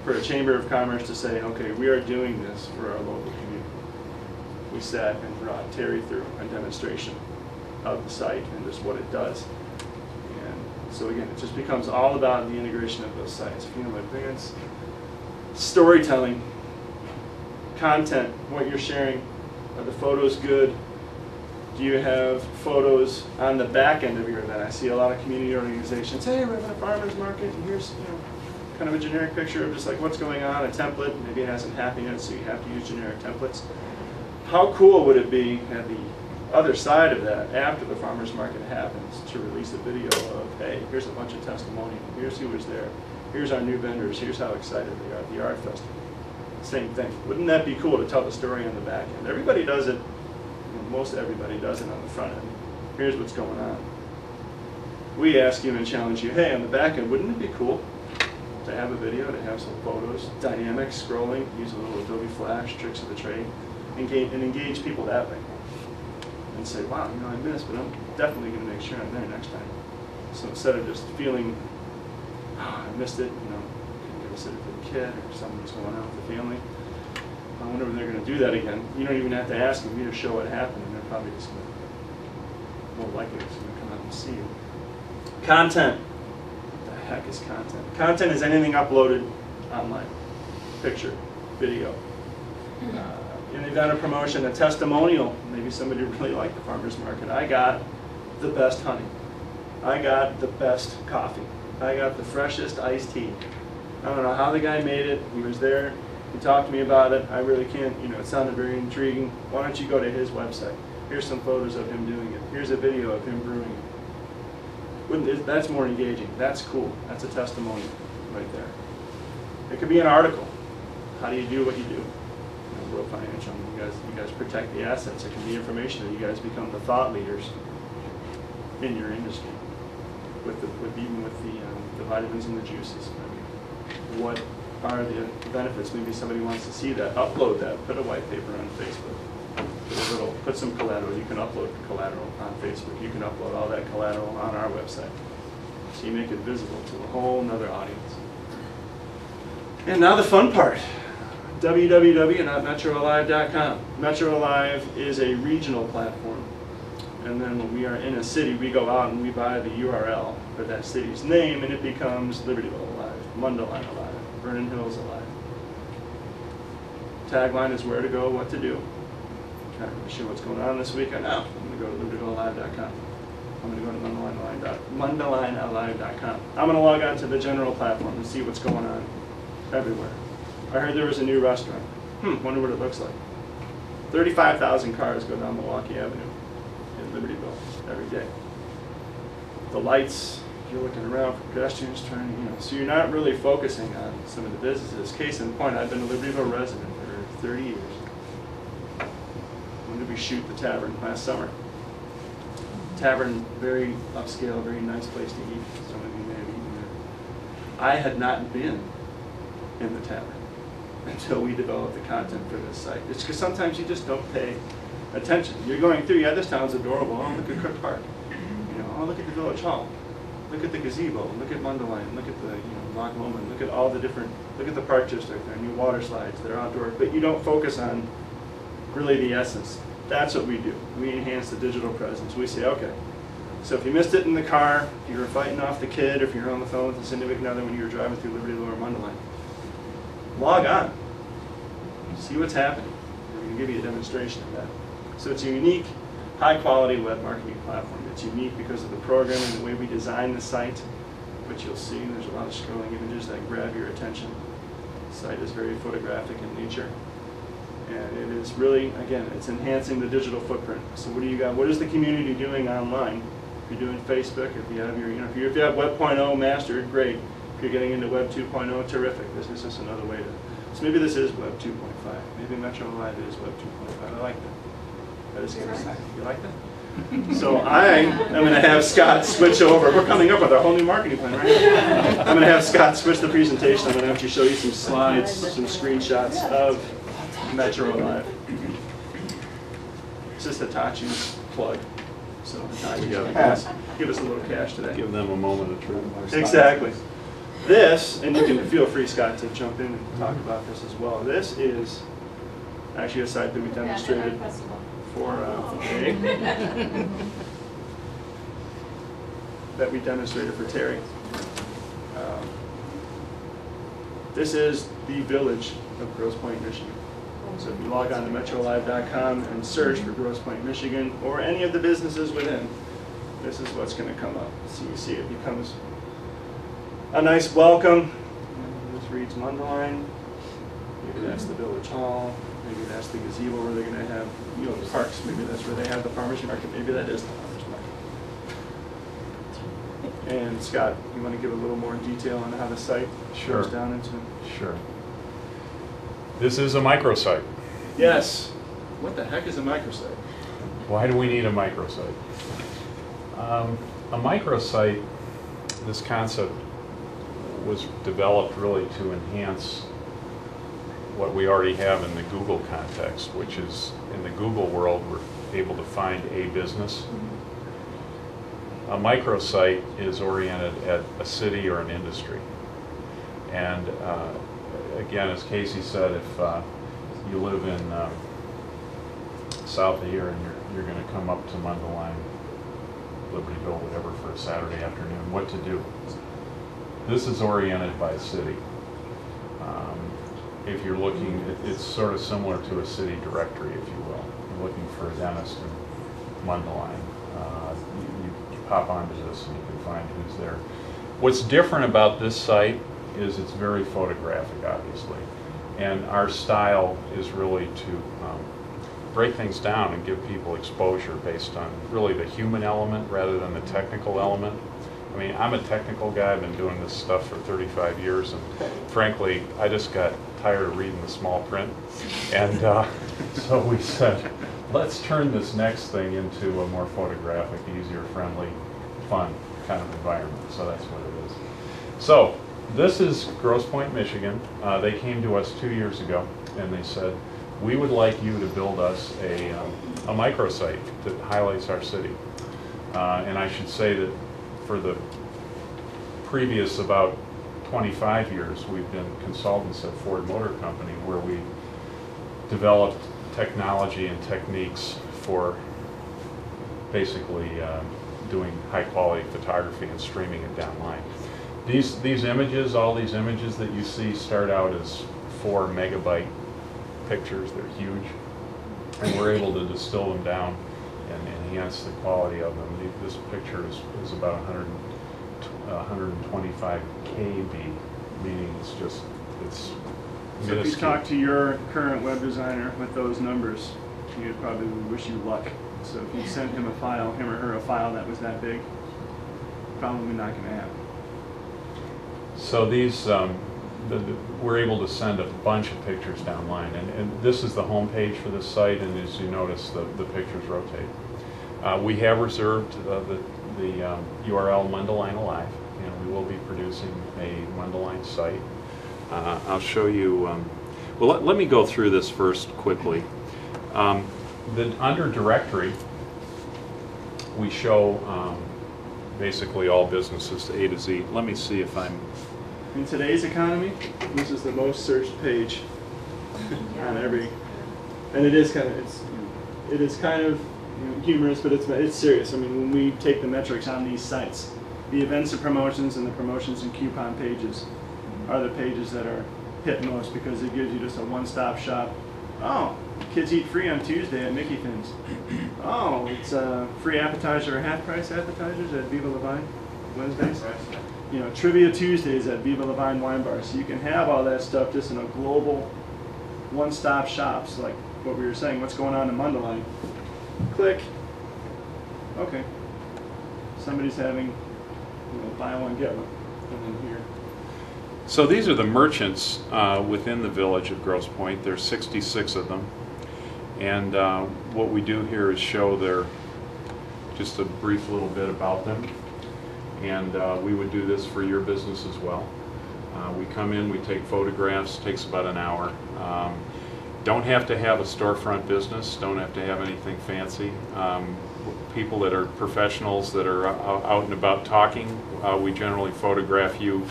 for a Chamber of Commerce to say, okay, we are doing this for our local community. We sat and brought Terry through a demonstration of the site and just what it does. And so again, it just becomes all about the integration of those sites. Advance, storytelling, content, what you're sharing. Are the photos good? Do you have photos on the back end of your event? I see a lot of community organizations, hey, we're having a farmer's market, and here's kind of a generic picture of just like what's going on, a template. Maybe it hasn't happened yet, so you have to use generic templates. How cool would it be at the other side of that, after the farmer's market happens, to release a video of, hey, here's a bunch of testimonials, here's who was there, here's our new vendors, here's how excited they are at the art festival. Same thing. Wouldn't that be cool to tell the story on the back end? Everybody does it, most everybody does it on the front end. Here's what's going on. We ask you and challenge you, hey, on the back end, wouldn't it be cool to have a video, to have some photos, dynamic scrolling, use a little Adobe Flash, tricks of the trade, and engage people that way. And say, wow, I missed, but I'm definitely going to make sure I'm there next time. So instead of just feeling, oh, I missed it, couldn't get a sitter for the kid, or something's going on with the family, I wonder when they're going to do that again. You don't even have to ask them. You just show what happened, and they're probably just going to, more likely, just going to come out and see you. Content. What the heck is content? Content is anything uploaded online. Picture, video. An event or promotion, a testimonial. Maybe somebody really liked the farmer's market. I got the best honey. I got the best coffee. I got the freshest iced tea. I don't know how the guy made it. He was there. He talked to me about it. I really can't, it sounded very intriguing. Why don't you go to his website? Here's some photos of him doing it. Here's a video of him brewing it. That's more engaging. That's cool. That's a testimonial right there. It could be an article. How do you do what you do? Real financial. You guys protect the assets. It can be information that you guys become the thought leaders in your industry. Even with the vitamins and the juices. What are the benefits? Maybe somebody wants to see that. Upload that. Put a white paper on Facebook. Put some collateral. You can upload collateral on Facebook. You can upload all that collateral on our website. So you make it visible to a whole nother audience. And now the fun part. www.metroalive.com. Metro Alive is a regional platform. And then when we are in a city, we go out and we buy the URL for that city's name, and it becomes Libertyville Alive, Mundelein Alive, Vernon Hills Alive. Tagline is where to go, what to do. Not really sure what's going on this week. I'm going to go to libertyvillealive.com. I'm going to go to mundelein.alive.com. I'm going to log on to the general platform and see what's going on everywhere. I heard there was a new restaurant. Wonder what it looks like. 35,000 cars go down Milwaukee Avenue in Libertyville every day. The lights, you're looking around for pedestrians trying to, so you're not really focusing on some of the businesses. Case in point, I've been a Libertyville resident for 30 years. When did we shoot the tavern? Last summer. Tavern, very upscale, very nice place to eat. Some of you may have eaten there. I had not been in the tavern until we developed the content for this site. It's because sometimes you just don't pay attention. You're going through, yeah, this town's adorable. Oh, look at Cook Park. Oh, look at the Village Hall. Look at the gazebo. Look at Mundelein. Look at the, Loch Lomond. Look at all the different, look at the park district. There are new water slides. They're outdoor. But you don't focus on really the essence. That's what we do. We enhance the digital presence. We say, okay, so if you missed it in the car, if you were fighting off the kid, or if you're on the phone with the significant other when you were driving through Libertyville or Mundelein, log on. See what's happening. We're going to give you a demonstration of that. So it's a unique, high-quality web marketing platform. It's unique because of the programming and the way we design the site, which you'll see. There's a lot of scrolling images that grab your attention. The site is very photographic in nature. And it is really, again, it's enhancing the digital footprint. So what do you got? What is the community doing online? If you're doing Facebook, if you have your, if you have Web 0.0 mastered, great. If you're getting into Web 2.0, terrific. This is just another way to. So maybe this is Web 2.5. Maybe Metro Alive is Web 2.5. I like that. That is good. You like that? So I am going to have Scott switch over. We're coming up with our whole new marketing plan, right? I'm going to have Scott switch the presentation. I'm going to have to show you some slides, some screenshots of Metro Alive. It's just Hitachi's plug. So Hitachi, give us a little cash today. Give them a moment of truth. Exactly. This, and you can feel free, Scott, to jump in and talk about this as well. This is actually a site that we demonstrated for that we demonstrated for Terry. This is the village of Grosse Pointe, Michigan. So if you log on to metrolive.com and search for Grosse Pointe, Michigan, or any of the businesses within, this is what's going to come up. So you see it becomes a nice welcome. This reads Mundelein. Maybe that's the village hall. Maybe that's the gazebo where they're going to have, the parks. Maybe that's where they have the farmers market. Maybe that is the farmers market. And Scott, you want to give a little more detail on how the site goes down into? Sure. This is a microsite. Yes. What the heck is a microsite? Why do we need a microsite? A microsite, this concept was developed really to enhance what we already have in the Google context, which is in the Google world, we're able to find a business. A microsite is oriented at a city or an industry. And again, as Casey said, if you live in south of here and you're going to come up to Mundelein, Libertyville, whatever, for a Saturday afternoon, what to do? This is oriented by a city. If you're looking, it's sort of similar to a city directory, if you will. You're looking for a dentist in Mundelein. You pop onto this and you can find who's there. What's different about this site is it's very photographic, obviously. And our style is really to break things down and give people exposure based on really the human element rather than the technical element. I mean, I'm a technical guy. I've been doing this stuff for 35 years, and frankly, I just got tired of reading the small print. And so we said, let's turn this next thing into a more photographic, easier, friendly, fun kind of environment. So that's what it is. So this is Grosse Pointe, Michigan. They came to us 2 years ago, and they said, we would like you to build us a microsite that highlights our city. And I should say that for the previous about 25 years, we've been consultants at Ford Motor Company, where we developed technology and techniques for basically doing high-quality photography and streaming it downline. These images, all these images that you see, start out as 4 megabyte pictures. They're huge, and we're able to distill them down and enhance the quality of them. This picture is about 125 KB, meaning it's so if you talk to your current web designer with those numbers, he'd probably wish you luck. So if you sent him or her a file that was that big, probably not going to happen. So these, we're able to send a bunch of pictures downline, and this is the home page for this site, and as you notice, the pictures rotate. We have reserved the URL Mundelein Alive, and we will be producing a Mundelein site. I'll show you, well, let me go through this first quickly. Under directory, we show basically all businesses A to Z. Let me see if I'm... In today's economy, this is the most searched page on every, and it is kind of humorous, but it's serious. I mean, when we take the metrics on these sites, the events and promotions and the promotions and coupon pages are the pages that are hit most, because it gives you just a one-stop shop. Oh, kids eat free on Tuesday at Mickey Thins. Oh, it's free appetizer or half-price appetizers at Viva La Vine Wednesdays. You know, Trivia Tuesdays at Viva La Vine Wine Bar. So you can have all that stuff just in a global one-stop shops, like what we were saying, what's going on in Mundelein. Click. Okay. Somebody's having, buy one, get one. And then here. So these are the merchants within the village of Grosse Pointe. There's 66 of them. And what we do here is show just a brief little bit about them. And we would do this for your business as well. We come in, we take photographs, takes about an hour. Don't have to have a storefront business, don't have to have anything fancy. People that are professionals that are out and about talking, we generally photograph you